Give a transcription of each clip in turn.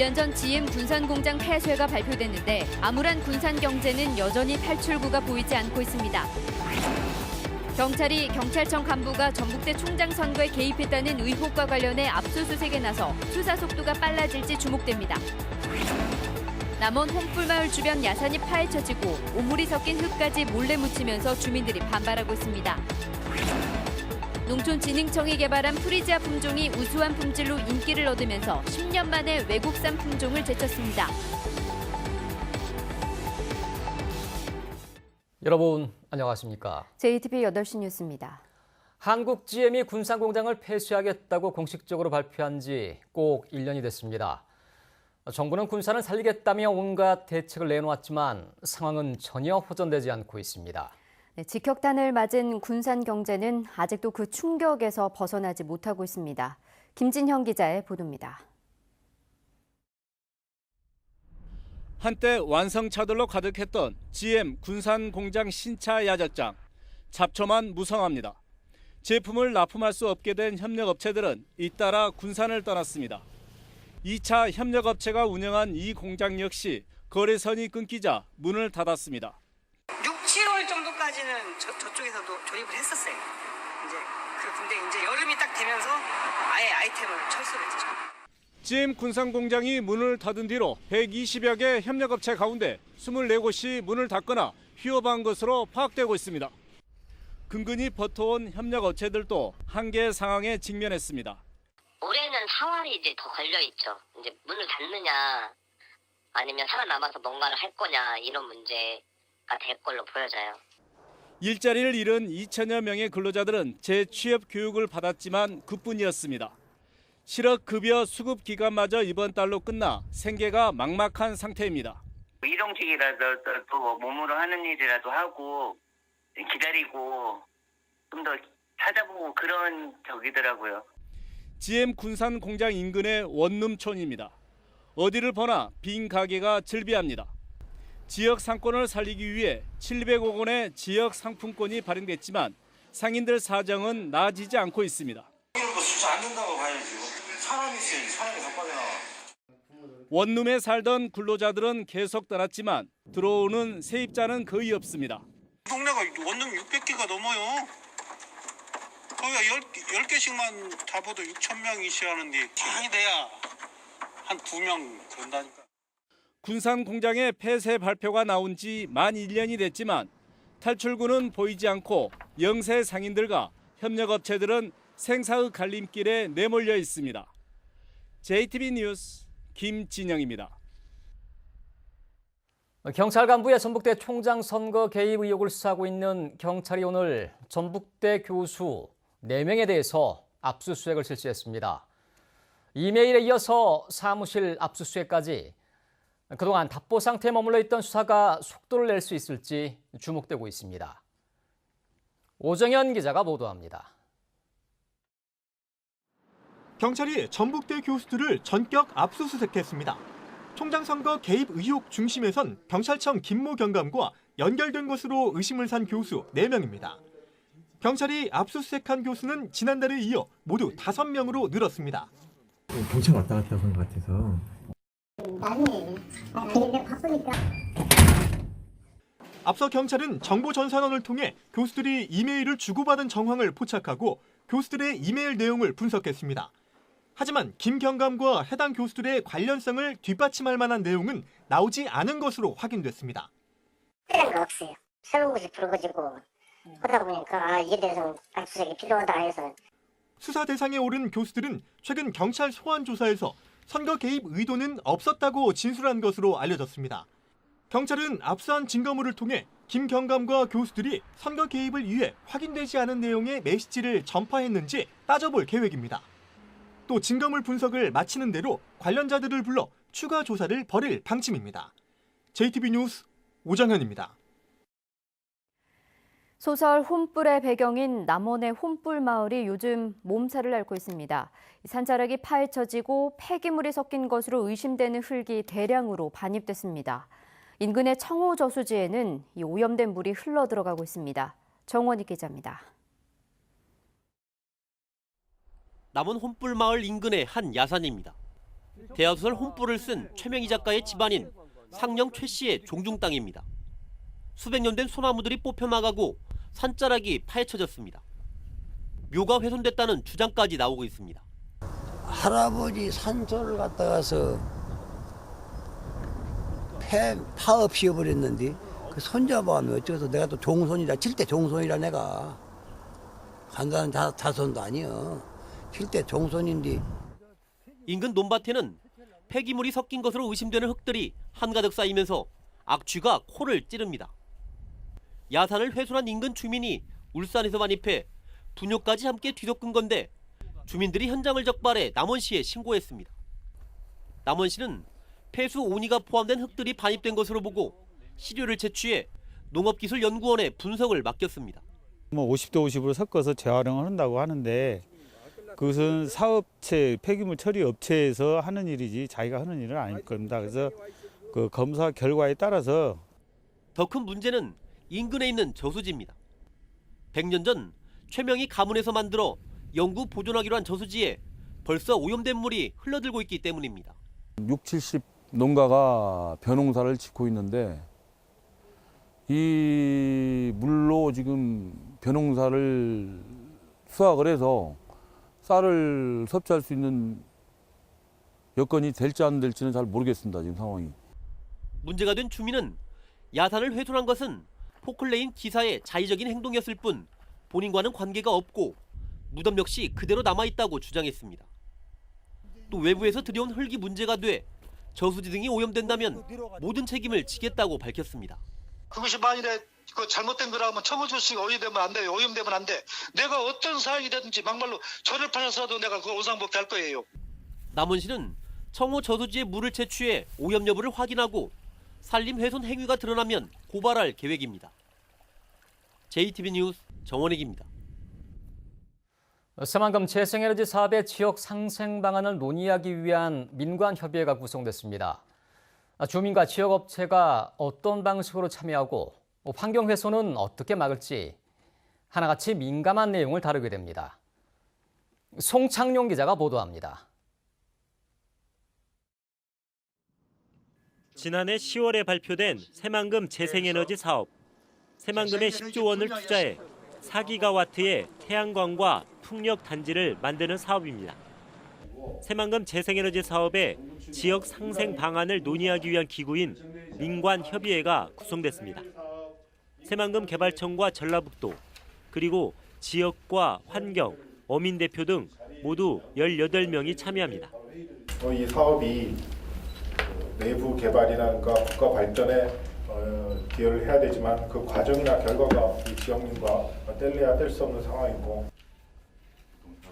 1년 전 GM 군산공장 폐쇄가 발표됐는데 암울한 군산 경제는 여전히 탈출구가 보이지 않고 있습니다. 경찰이 경찰청 간부가 전북대 총장 선거에 개입했다는 의혹과 관련해 압수수색에 나서 수사 속도가 빨라질지 주목됩니다. 남원 홍풀마을 주변 야산이 파헤쳐지고 오물이 섞인 흙까지 몰래 묻히면서 주민들이 반발하고 있습니다. 농촌진흥청이 개발한 프리지아 품종이 우수한 품질로 인기를 얻으면서 10년 만에 외국산 품종을 제쳤습니다. 여러분 안녕하십니까? JTBC 8시 뉴스입니다. 한국 GM이 군산공장을 폐쇄하겠다고 공식적으로 발표한 지 꼭 1년이 됐습니다. 정부는 군산을 살리겠다며 온갖 대책을 내놓았지만 상황은 전혀 호전되지 않고 있습니다. 네, 직격탄을 맞은 군산 경제는 아직도 그 충격에서 벗어나지 못하고 있습니다. 김진형 기자의 보도입니다. 한때 완성차들로 가득했던 GM 군산 공장 신차 야적장. 잡초만 무성합니다. 제품을 납품할 수 없게 된 협력업체들은 잇따라 군산을 떠났습니다. 2차 협력업체가 운영한 이 공장 역시 거래선이 끊기자 문을 닫았습니다. 6, 7월 정도까지는 저쪽에서도 조립을 했었어요. 근데 이제 여름이 딱 되면서 아예 아이템을 철수를 했죠. GM 군산 공장이 문을 닫은 뒤로 120여 개 협력업체 가운데 24곳이 문을 닫거나 휴업한 것으로 파악되고 있습니다. 근근히 버텨온 협력업체들도 한계 상황에 직면했습니다. 올해는 4월이 이제 더 걸려 있죠. 이제 문을 닫느냐 아니면 살아남아서 뭔가를 할 거냐 이런 문제가 될 걸로 보여져요. 일자리를 잃은 2천여 명의 근로자들은 재취업 교육을 받았지만 그뿐이었습니다. 실업급여 수급 기간마저 이번 달로 끝나 생계가 막막한 상태입니다. 일용직이라도 또 몸으로 하는 일이라도 하고 기다리고 좀 더 찾아보고 그런 적이더라고요. GM 군산 공장 인근의 원룸촌입니다. 어디를 보나 빈 가게가 즐비합니다. 지역 상권을 살리기 위해 700억 원의 지역 상품권이 발행됐지만 상인들 사정은 나아지지 않고 있습니다. 이런 거 수지 않는다고 봐야죠. 사람이 있어야지 사람이 더 빠져나가. 원룸에 살던 근로자들은 계속 떠났지만 들어오는 세입자는 거의 없습니다. 동네가 원룸 600개가 넘어요. 거기가 10개씩만 잡아도 6,000명이시 하는데 많이 돼야 한 2명 그런다니까. 군산 공장의 폐쇄 발표가 나온 지 만 1년이 됐지만 탈출구는 보이지 않고 영세 상인들과 협력업체들은 생사의 갈림길에 내몰려 있습니다. JTBC 뉴스 김진영입니다. 경찰 간부의 전북대 총장 선거 개입 의혹을 수사하고 있는 경찰이 오늘 전북대 교수 4명에 대해서 압수수색을 실시했습니다. 이메일에 이어서 사무실 압수수색까지 그동안 답보 상태에 머물러 있던 수사가 속도를 낼 수 있을지 주목되고 있습니다. 오정현 기자가 보도합니다. 경찰이 전북대 교수들을 전격 압수수색했습니다. 총장 선거 개입 의혹 중심에선 경찰청 김모 경감과 연결된 것으로 의심을 산 교수 4명입니다. 경찰이 압수수색한 교수는 지난달에 이어 모두 5명으로 늘었습니다. 경찰 왔다 갔다 하는 것 같아서. 나중에 바쁘니까. 앞서 경찰은 정보전산원을 통해 교수들이 이메일을 주고받은 정황을 포착하고 교수들의 이메일 내용을 분석했습니다. 하지만 김 경감과 해당 교수들의 관련성을 뒷받침할 만한 내용은 나오지 않은 것으로 확인됐습니다. 특별한 거 없어요. 새로운 것이 불거지고 하다 보니까 이에 대해서 압수수색이 필요하다 해서. 수사 대상에 오른 교수들은 최근 경찰 소환 조사에서 선거 개입 의도는 없었다고 진술한 것으로 알려졌습니다. 경찰은 압수한 증거물을 통해 김 경감과 교수들이 선거 개입을 위해 확인되지 않은 내용의 메시지를 전파했는지 따져볼 계획입니다. 또 증거물 분석을 마치는 대로 관련자들을 불러 추가 조사를 벌일 방침입니다. JTBC 뉴스 오정현입니다. 소설 혼불의 배경인 남원의 혼불 마을이 요즘 몸살을 앓고 있습니다. 산자락이 파헤쳐지고 폐기물이 섞인 것으로 의심되는 흙이 대량으로 반입됐습니다. 인근의 청호 저수지에는 이 오염된 물이 흘러 들어가고 있습니다. 정원희 기자입니다. 남원 혼불마을 인근의 한 야산입니다. 대하소설 혼불을 쓴 최명희 작가의 집안인 상령 최 씨의 종중 땅입니다. 수백 년 된 소나무들이 뽑혀나가고 산자락이 파헤쳐졌습니다. 묘가 훼손됐다는 주장까지 나오고 있습니다. 할아버지 산소를 갔다 가서 파 없이 해버렸는데 그 손잡아하면 어쩌서 내가 또 종손이라 7대 종손이라 내가 간단한 자손도 아니여 7대 종손인데. 인근 논밭에는 폐기물이 섞인 것으로 의심되는 흙들이 한가득 쌓이면서 악취가 코를 찌릅니다. 야산을 훼손한 인근 주민이 울산에서 반입해 분뇨까지 함께 뒤섞은 건데 주민들이 현장을 적발해 남원시에 신고했습니다. 남원시는 폐수 온이가 포함된 흙들이 반입된 것으로 보고 시료를 채취해 농업기술연구원에 분석을 맡겼습니다. 50대 50으로 섞어서 재활용을 한다고 하는데 그것은 사업체, 폐기물 처리 업체에서 하는 일이지 자기가 하는 일은 아닐 겁니다. 그래서 그 검사 결과에 따라서 더 큰 문제는 인근에 있는 저수지입니다. 100년 전 최명희 가문에서 만들어 영구 보존하기로 한 저수지에 벌써 오염된 물이 흘러들고 있기 때문입니다. 60, 70 농가가 벼농사를 짓고 있는데 이 물로 지금 벼농사를 수확을 해서 쌀을 섭취할 수 있는 여건이 될지 안 될지는 잘 모르겠습니다. 지금 상황이. 문제가 된 주민은 야산을 훼손한 것은 포클레인 기사의 자의적인 행동이었을 뿐 본인과는 관계가 없고 무덤 역시 그대로 남아있다고 주장했습니다. 또 외부에서 들여온 흙이 문제가 돼 저수지 등이 오염된다면 모든 책임을 지겠다고 밝혔습니다. 그것이 만일에 잘못된 거라면 청구 조치가 오염되면 안 돼요. 오염되면 안 돼. 내가 어떤 사항이든지 막말로 저를 팔아서도 내가 그 오상복귀할 거예요. 남원시는 청호 저수지의 물을 채취해 오염 여부를 확인하고 산림 훼손 행위가 드러나면 고발할 계획입니다. JTB 뉴스 정원익입니다. 새만금 재생에너지 사업의 지역 상생 방안을 논의하기 위한 민관협의회가 구성됐습니다. 주민과 지역업체가 어떤 방식으로 참여하고 환경훼손은 어떻게 막을지 하나같이 민감한 내용을 다루게 됩니다. 송창용 기자가 보도합니다. 지난해 10월에 발표된 새만금 재생에너지 사업. 새만금에 10조 원을 투자해 4기가와트의 태양광과 풍력 단지를 만드는 사업입니다. 새만금 재생에너지 사업의 지역 상생 방안을 논의하기 위한 기구인 민관협의회가 구성됐습니다. 새만금 개발청과 전라북도, 그리고 지역과 환경, 어민 대표 등 모두 18명이 참여합니다. 이 사업이 내부 개발이나 국가 발전에 기여를 해야 되지만 그 과정이나 결과가 이 지역민과 뗄래야 뗄 수 없는 상황이고.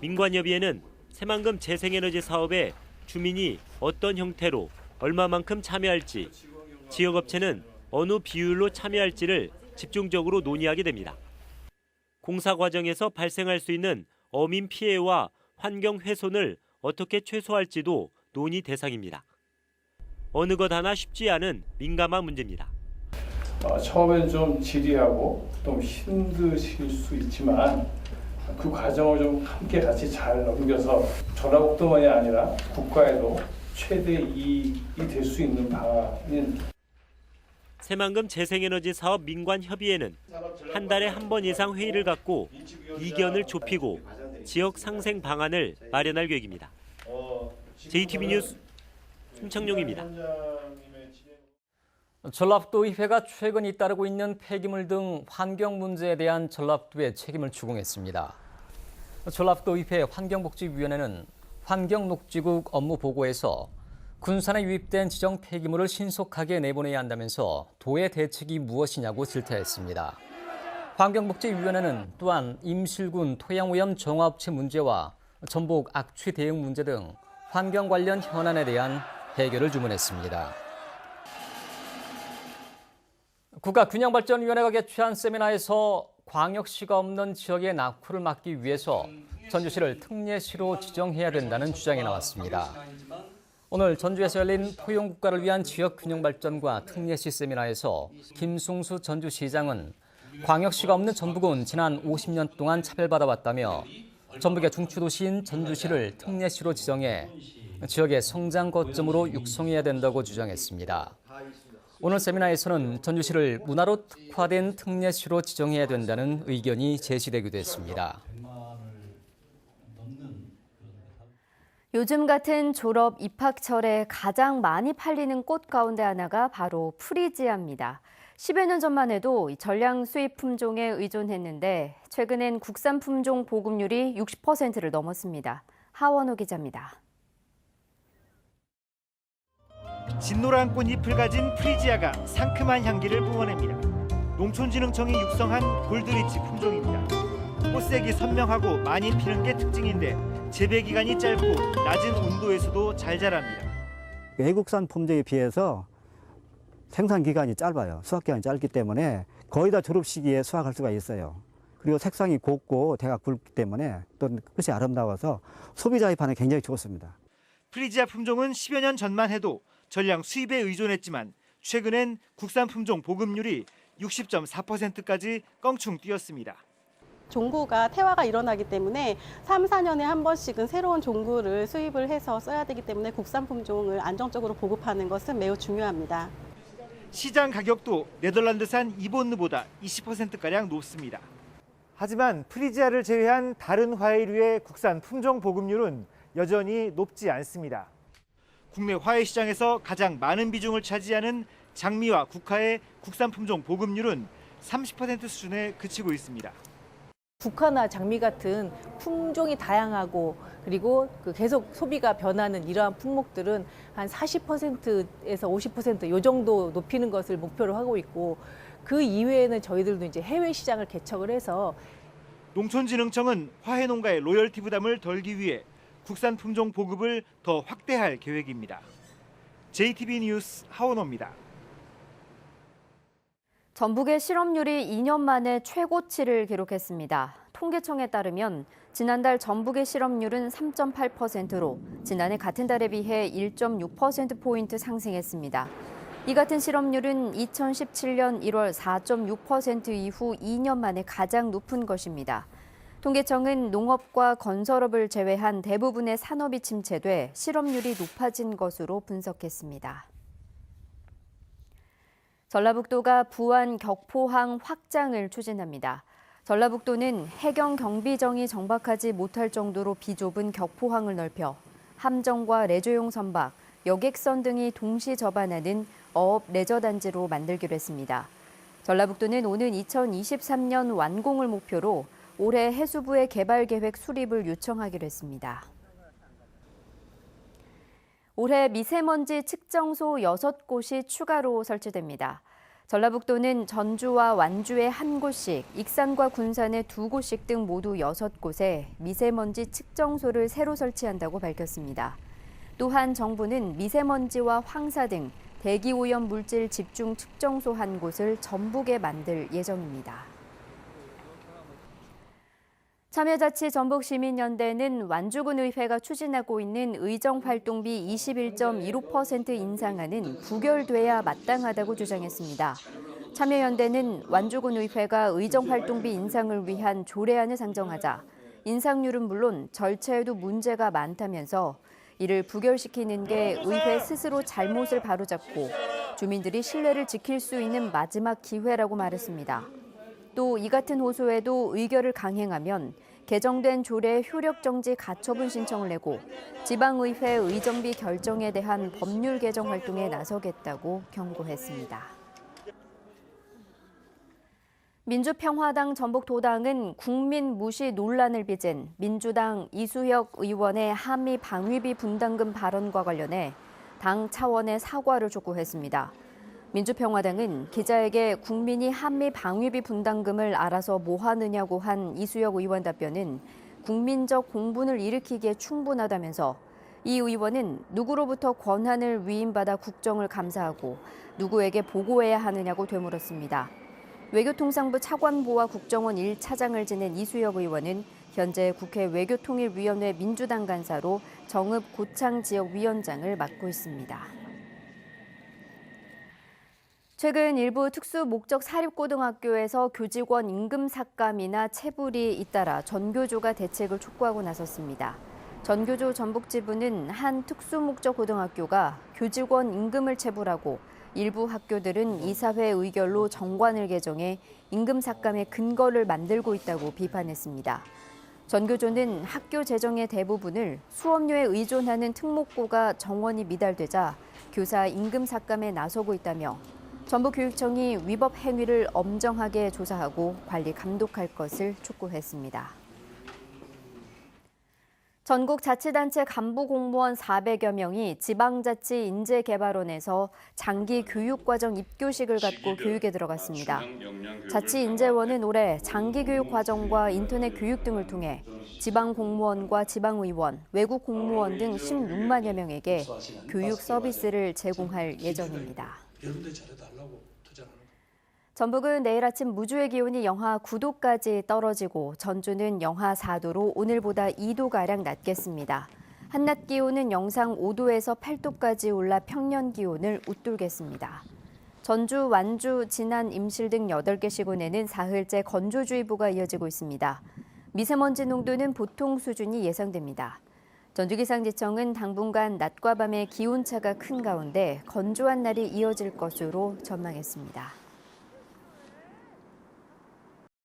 민관협의회는 새만금 재생에너지 사업에 주민이 어떤 형태로 얼마만큼 참여할지, 지역업체는 어느 비율로 참여할지를 집중적으로 논의하게 됩니다. 공사 과정에서 발생할 수 있는 어민 피해와 환경 훼손을 어떻게 최소화할지도 논의 대상입니다. 어느 것 하나 쉽지 않은 민감한 문제입니다. 처음엔 좀 지리하고 좀 힘드실 수 있지만 그 과정을 좀 함께 같이 잘 넘겨서 전라북도만이 아니라 국가에도 최대 이익이 될 수 있는 방안인 새만금 재생에너지 사업 민관협의회는 한 달에 한 번 이상 회의를 갖고 이견을 좁히고 지역 상생 방안을 마련할 계획입니다. JTB 뉴스 송창용입니다. 전라북도의회가 최근 잇따르고 있는 폐기물 등 환경 문제에 대한 전라북도의 책임을 추궁했습니다. 전라북도의회 환경복지위원회는 환경녹지국 업무 보고에서 군산에 유입된 지정 폐기물을 신속하게 내보내야 한다면서 도의 대책이 무엇이냐고 질타했습니다. 환경복지위원회는 또한 임실군 토양오염 정화업체 문제와 전북 악취 대응 문제 등 환경 관련 현안에 대한 해결을 주문했습니다. 국가균형발전위원회가 개최한 세미나에서 광역시가 없는 지역의 낙후를 막기 위해서 전주시를 특례시로 지정해야 된다는 주장이 나왔습니다. 오늘 전주에서 열린 포용국가를 위한 지역균형발전과 특례시 세미나에서 김승수 전주시장은 광역시가 없는 전북은 지난 50년 동안 차별받아왔다며 전북의 중추도시인 전주시를 특례시로 지정해 지역의 성장 거점으로 육성해야 된다고 주장했습니다. 오늘 세미나에서는 전주시를 문화로 특화된 특례시로 지정해야 된다는 의견이 제시되기도 했습니다. 요즘 같은 졸업 입학철에 가장 많이 팔리는 꽃 가운데 하나가 바로 프리지아입니다. 10여 년 전만 해도 전량 수입 품종에 의존했는데 최근엔 국산 품종 보급률이 60%를 넘었습니다. 하원호 기자입니다. 진노란 꽃잎을 가진 프리지아가 상큼한 향기를 뿜어냅니다. 농촌진흥청이 육성한 골드리치 품종입니다. 꽃색이 선명하고 많이 피는 게 특징인데 재배 기간이 짧고 낮은 온도에서도 잘 자랍니다. 외국산 품종에 비해서 생산 기간이 짧아요. 수확 기간이 짧기 때문에 거의 다 졸업 시기에 수확할 수가 있어요. 그리고 색상이 곱고 대가 굵기 때문에 또 끝이 아름다워서 소비자의 반응이 굉장히 좋습니다. 프리지아 품종은 10여 년 전만 해도 전량 수입에 의존했지만 최근엔 국산 품종 보급률이 60.4%까지 껑충 뛰었습니다. 종구가 태화가 일어나기 때문에 3, 4년에 한 번씩은 새로운 종구를 수입을 해서 써야 되기 때문에 국산 품종을 안정적으로 보급하는 것은 매우 중요합니다. 시장 가격도 네덜란드산 이본느보다 20%가량 높습니다. 하지만 프리지아를 제외한 다른 화훼류의 국산 품종 보급률은 여전히 높지 않습니다. 국내 화훼 시장에서 가장 많은 비중을 차지하는 장미와 국화의 국산 품종 보급률은 30% 수준에 그치고 있습니다. 국화나 장미 같은 품종이 다양하고 그리고 계속 소비가 변하는 이러한 품목들은 한 40%에서 50% 이 정도 높이는 것을 목표로 하고 있고 그 이외에는 저희들도 이제 해외 시장을 개척을 해서 농촌진흥청은 화훼 농가의 로열티 부담을 덜기 위해 국산 품종 보급을 더 확대할 계획입니다. JTB 뉴스 하원호입니다. 전북의 실업률이 2년 만에 최고치를 기록했습니다. 통계청에 따르면 지난달 전북의 실업률은 3.8%로 지난해 같은 달에 비해 1.6%포인트 상승했습니다. 이 같은 실업률은 2017년 1월 4.6% 이후 2년 만에 가장 높은 것입니다. 통계청은 농업과 건설업을 제외한 대부분의 산업이 침체돼 실업률이 높아진 것으로 분석했습니다. 전라북도가 부안 격포항 확장을 추진합니다. 전라북도는 해경 경비정이 정박하지 못할 정도로 비좁은 격포항을 넓혀 함정과 레저용 선박, 여객선 등이 동시 접안하는 어업 레저 단지로 만들기로 했습니다. 전라북도는 오는 2023년 완공을 목표로 올해 해수부의 개발 계획 수립을 요청하기로 했습니다. 올해 미세먼지 측정소 6곳이 추가로 설치됩니다. 전라북도는 전주와 완주에 1곳씩, 익산과 군산에 2곳씩 등 모두 6곳에 미세먼지 측정소를 새로 설치한다고 밝혔습니다. 또한 정부는 미세먼지와 황사 등 대기오염 물질 집중 측정소 1곳을 전북에 만들 예정입니다. 참여자치 전북시민연대는 완주군 의회가 추진하고 있는 의정활동비 21.15% 인상안은 부결돼야 마땅하다고 주장했습니다. 참여연대는 완주군 의회가 의정활동비 인상을 위한 조례안을 상정하자 인상률은 물론 절차에도 문제가 많다면서 이를 부결시키는 게 의회 스스로 잘못을 바로잡고 주민들이 신뢰를 지킬 수 있는 마지막 기회라고 말했습니다. 또 이 같은 호소에도 의결을 강행하면 개정된 조례 효력 정지 가처분 신청을 내고 지방의회 의정비 결정에 대한 법률 개정 활동에 나서겠다고 경고했습니다. 민주평화당 전북도당은 국민 무시 논란을 빚은 민주당 이수혁 의원의 한미 방위비 분담금 발언과 관련해 당 차원의 사과를 촉구했습니다. 민주평화당은 기자에게 국민이 한미 방위비 분담금을 알아서 뭐 하느냐고 한 이수혁 의원 답변은 국민적 공분을 일으키기에 충분하다면서 이 의원은 누구로부터 권한을 위임받아 국정을 감사하고 누구에게 보고해야 하느냐고 되물었습니다. 외교통상부 차관보와 국정원 1차장을 지낸 이수혁 의원은 현재 국회 외교통일위원회 민주당 간사로 정읍 고창 지역위원장을 맡고 있습니다. 최근 일부 특수목적 사립고등학교에서 교직원 임금 삭감이나 체불이 잇따라 전교조가 대책을 촉구하고 나섰습니다. 전교조 전북지부는 한 특수목적 고등학교가 교직원 임금을 체불하고 일부 학교들은 이사회 의결로 정관을 개정해 임금 삭감의 근거를 만들고 있다고 비판했습니다. 전교조는 학교 재정의 대부분을 수업료에 의존하는 특목고가 정원이 미달되자 교사 임금 삭감에 나서고 있다며 전북교육청이 위법 행위를 엄정하게 조사하고 관리 감독할 것을 촉구했습니다. 전국 자치단체 간부 공무원 400여 명이 지방자치 인재개발원에서 장기 교육과정 입교식을 갖고 교육에 들어갔습니다. 자치인재원은 올해 장기교육과정과 인터넷 교육 등을 통해 지방공무원과 지방의원, 외국 공무원 등 16만여 명에게 교육 서비스를 제공할 예정입니다. 전북은 내일 아침 무주의 기온이 영하 9도까지 떨어지고 전주는 영하 4도로 오늘보다 2도가량 낮겠습니다. 한낮 기온은 영상 5도에서 8도까지 올라 평년 기온을 웃돌겠습니다. 전주, 완주, 진안, 임실 등 8개 시군에는 사흘째 건조주의보가 이어지고 있습니다. 미세먼지 농도는 보통 수준이 예상됩니다. 전주기상지청은 당분간 낮과 밤의 기온차가 큰 가운데 건조한 날이 이어질 것으로 전망했습니다.